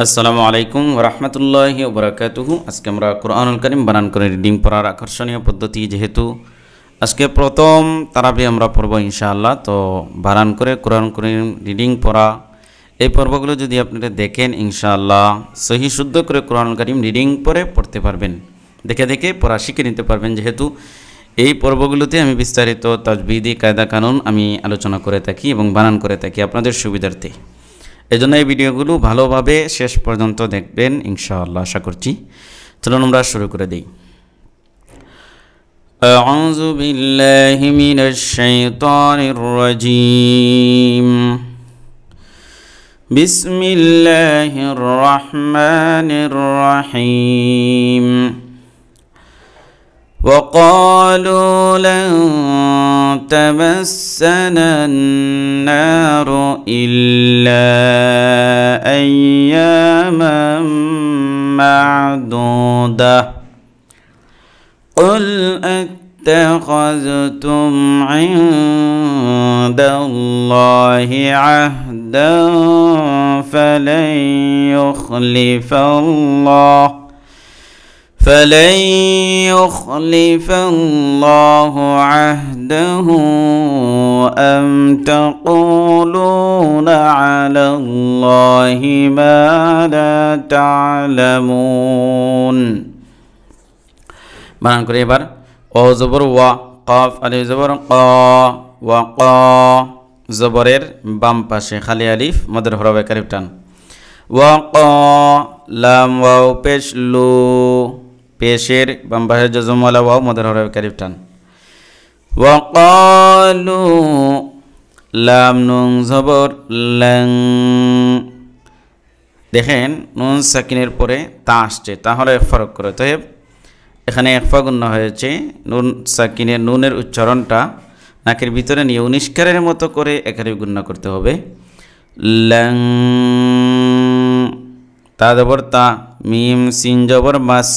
আসসালামু আলাইকুম ওয়া রাহমাতুল্লাহি ওয়া বারাকাতুহু। আজকে আমরা কোরআনুল কারীম বানান করে রিডিং পড়ার আকর্ষণীয় পদ্ধতি, যেহেতু আজকে প্রথম তারাবি আমরা পড়ব ইনশাআল্লাহ, তো বানান করে কোরআনুল কারীম রিডিং পড়া এই পর্বগুলো যদি আপনারা দেখেন ইনশাআল্লাহ সহি শুদ্ধ করে কোরআনুল কারীম রিডিং পড়ে পড়তে পারবেন, দেখে দেখে পড়া শিখে নিতে পারবেন। যেহেতু এই পর্বগুলোতে আমি বিস্তারিত তাজবিদি কায়দা কানুন আমি আলোচনা করে থাকি এবং বানান করে থাকি আপনাদের সুবিধার্থে। এই জন্য এই ভিডিওগুলো ভালোভাবে শেষ পর্যন্ত দেখবেন ইনশাআল্লাহ, আশা করছি। চলুন আমরা শুরু করে দিই। আউযু বিল্লাহি মিনাশ শাইতানির রাজীম। বিসমিল্লাহির রহমানির রহিম। وقالوا لن تمسنا النار إلا أياما معدودة قل اتخذتم عند الله عهدا فلن يخلف الله عهده أم تقولون على الله ما لا تعلمون। বানান করে এবার ও জবর ওয়া, কফ আলিফ জবর ক, ওয়া ক, জবরের বাম পাশে খালি আলিফ মদের হরফে কালিফ টান। ওয়া ক লাম ওয়াও পেশ লু, পেশের বাম পাশে জজম ওয়ালা ওয়াও মদের হরফে কালিফ টান। ওয়া ক্বালু লাম নুন জবর লং, দেখেন নুন সাকিনের পরে তা আসছে, তাহলে ফরক করে। তো এখানে একফা গুণ্য হয়েছে, নুন সাকিনের নুনের উচ্চারণটা নাকের ভিতরে নিয়ে উনিষ্কারের মতো করে একারে গুণ্য করতে হবে। লং, তা জবর তা, মিম সিন জবর মাস,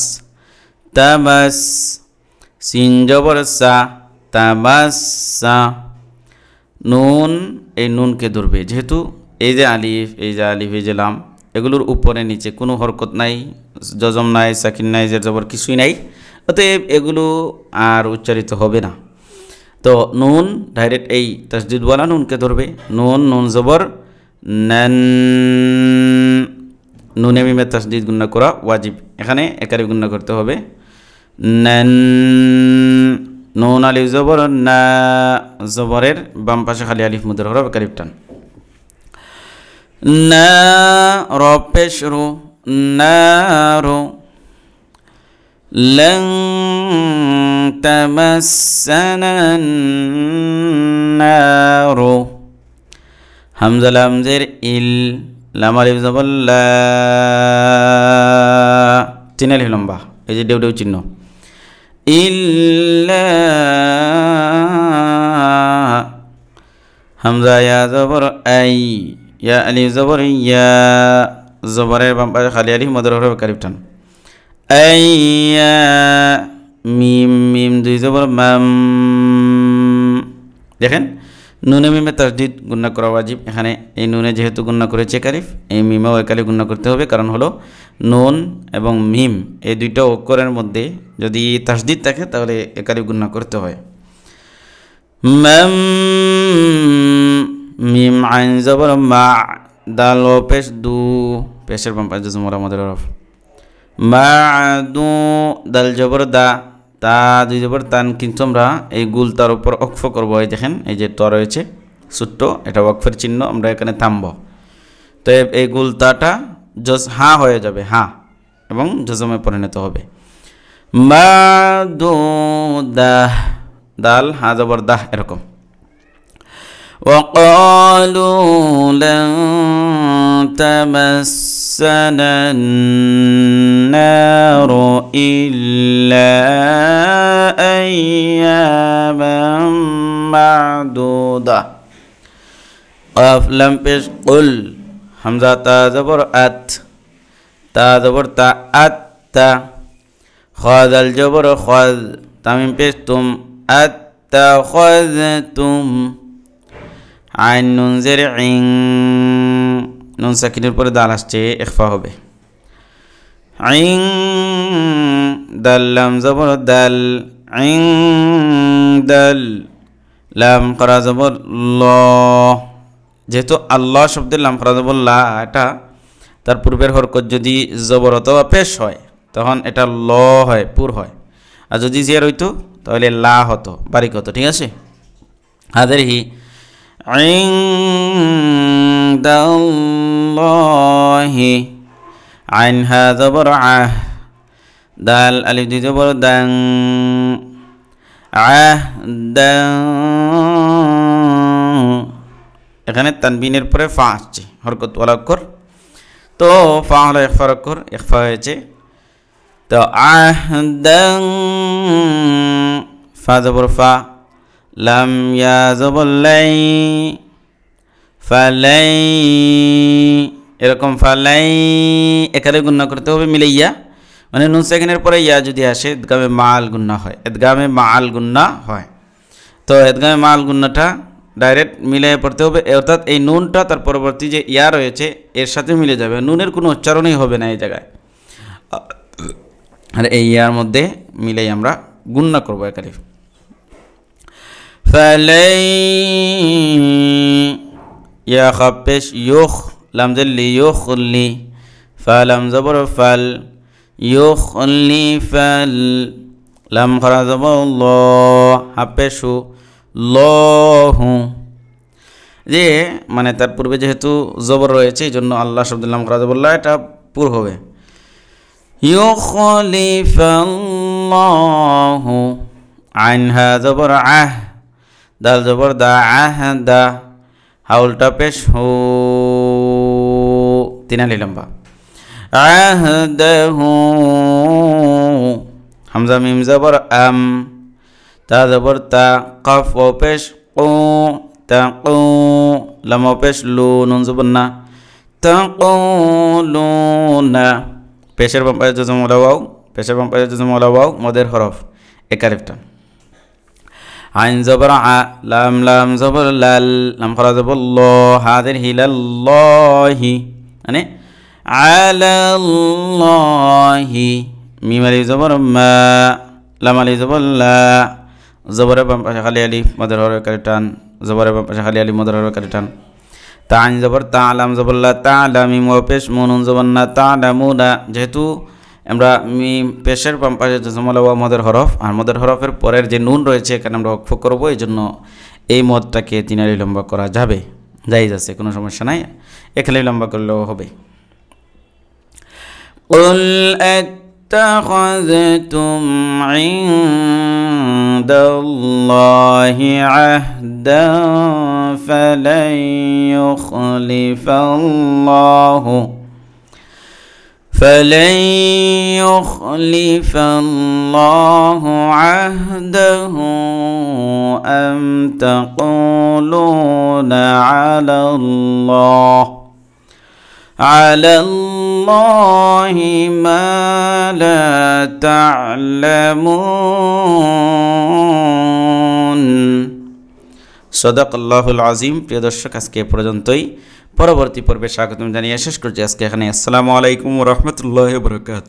তামাস, সিন জবর সা, তামাসা। নুন, এই নুনকে ধরবে, যেহেতু এই যে আলিফ, এই যে লাম, এগুলোর উপরে নিচে কোনো হরকত নাই, জজম নাই, সাকিন নাই, জের জবর কিছুই নাই, অতএব এগুলো আর উচ্চারিত হবে না। তো নুন ডাইরেক্ট এই তাসদিদওয়ালা নুনকে ধরবে। নুন জবর নান, নুনে মিমে তাসদিদ গুণা করা ওয়াজিব, এখানে একারে গুণা করতে হবে। নান, নুন আলিফ জবর না, জবরের বাম পাশে খালি আলিফ মুদের হরফ কালিফ টান। না র পেশ রু, নারু। لن تمسنا النار, হামজা লাম জের ইল, লাম আলিফ জবর লা, তিন আলিফ লম্বা, এই যে ডেউ চিহ্ন। ইল্লা, হামজা ইয়া জবর আই, ইয়া আলিফ জবর ইয়া, জবরের বাম পাশে খালি আলিফ মদের হরফ কালিফ টান। আইয়া, মিম দুই জবর মাম, দেখেন নুনে মিমে তাসদিদ গুণা করা ওয়াজিব। এখানে এই নুনে যেহেতু গুণা করেছে কালিফ, এই মিমেও একালি গুণা করতে হবে, কারণ হলো নুন এবং মিম এই দুইটা অক্ষরের মধ্যে যদি তাসদিদ থাকে তাহলে একালি গুণা করতে হয়। মাম, মিম আইন জবর মা, দাল ও পেশ দু, পেশের বাম পাশে জজম ওয়ালা মদের হরফ। মাদু, দাল জবর দা, তা দুই জবর তান, কিন্তু আমরা এই গুল তার উপর অক্ফ করবো। এই দেখেন এই যে ত রয়েছে ছোট্ট, এটা ওয়াকফের চিহ্ন, আমরা এখানে থামব। তো এই গুল তাটা হা হয়ে যাবে, হা, এবং জজমে পরিণত হবে। মাদু দাহ, দাল হা জবর দাহ, এরকম। وقالوا لن تمسنا النار إلا أياما معدودة, قاف لم পেশ قل, হামজা তা জবর আত, তা জবর তা, আত্তা। খা দাল জবর খাদ, তামিম পেশ তুম, আত্তাখাযতুম। আইন নুন জের ইং, নুন সাকিনের পরে দাল আসছে ইখফা হবে। আইং দাল লাম জবর দাল, আইং দাল লাম করা জবর ল। যেহেতু আল্লাহ শব্দের লাম করা জবর লা, এটা তার পূর্বের হরকত যদি জবর অথবা পেশ হয় তখন এটা ল হয়, পুর হয়। আর যদি জিয়ার হইতো তাহলে লা হতো, বারিক হতো। ঠিক আছে, হাদেরহি ইনদাল্লাহি, আইন হা জবর আহ, দাল আলিফ দুই জবর দাং, আহ দাং। এখানে তানবিনের পরে ফা আসছে, হরকত ওয়ালা অক্ষর, তো ফা হলো ইখফার অক্ষর, ইখফা হয়েছে। তো আহ দাং, ফা জবর ফা, লাম ইয়া জবর লাই, ফালাই, এরকম ফালাই। এখানে গুণনা করতে হবে মিলাইয়া, মানে নুন সাকিনের পরে ইয়া যদি আসে ইদগামে মাল গুন্না হয়, ইদগামে মাল গুন্না হয়। তো ইদগামে মাল গুন্নাটা ডাইরেক্ট মিলিয়ে পড়তে হবে, অর্থাৎ এই নুনটা তার পরবর্তী যে ইয়া রয়েছে এর সাথে মিলে যাবে, নুনের কোনো উচ্চারণই হবে না এই জায়গায়। আর এই ইয়ার মধ্যে মিলেই আমরা গুন্না করবো একালিফ। ফালাই ইয়া খাপেশ ইউখ, লাম জল্লি ইউখলি, ফালাম জবর ফাল, ইউখলি ফাল, লাম খরা জবর ল, হাপেশু লহু। যে মানে তার পূর্বে যেহেতু জবর রয়েছে এই জন্য আল্লাহ শব্দের লাম খরা জবর লা, এটা পুর হবে। ইউখলিফাল্লাহু, আইন হা জবর আহ, দাল জবর দা, আহ দা, হাউলটা পেশ হু, তিনালি লম্বা। আহদাহু, হামজা মিম জবর আম, তা জবর তা, কাফ ও পেশ কু, তাকু, লাম ও পেশ লু, নুন জবর না, তাকুলুনা। পেশের বাম পাশে জজম ওয়ালা ওয়াও, পেশের বাম পাশে জজম ওয়ালা ওয়াও, মদের হরফ একালিফটা। আইন জবর আ, লাম লাম জবর লাল, লাম খরা জবর ল, হাদের হিলাল্লাহি, মানে আলাল্লাহি। মিম আলিফ জবর মা, লাম আলিফ জবর লা, জবরের বাম পাশে খালি আলিফ, মদের হরফ একালিফটান, জবরের বাম পাশে খালি আলিফ, মদের হরফ একালিফটান। তা আইন জবর তা, লাম জবর লা, তা লামিম ও পেশ মুনুন জবর না, তা লামুনা। যেহেতু আমরা মিম পেশের বাম পাশে জজম ওয়ালা ওয়াও মদের হরফ, আর মদের হরফের পরের যে নুন রয়েছে এখানে আমরা ওয়াকফ করবো, এই জন্য এই মদটাকে তিনালি লম্বা করা যাবে, জায়েজ আছে, কোনো সমস্যা নাই, এখানে লম্বা করলেও হবে। কুল আত্তাখাযতুম ইনদাল্লাহি আহদান ফালান ইউখলিফাল্লাহু, فلن يخلف الله عهده أم تقولون على الله ما لا تعلمون। সদাকাল্লাহুল আযীম। প্রিয় দর্শক, আজকে পর্যন্তই, পরবর্তী পর্বে স্বাগতম জানিয়ে শেষ করছি আজকে এখানে। আসসালামু আলাইকুম ওয়া রাহমাতুল্লাহি ওয়া বারাকাতুহু।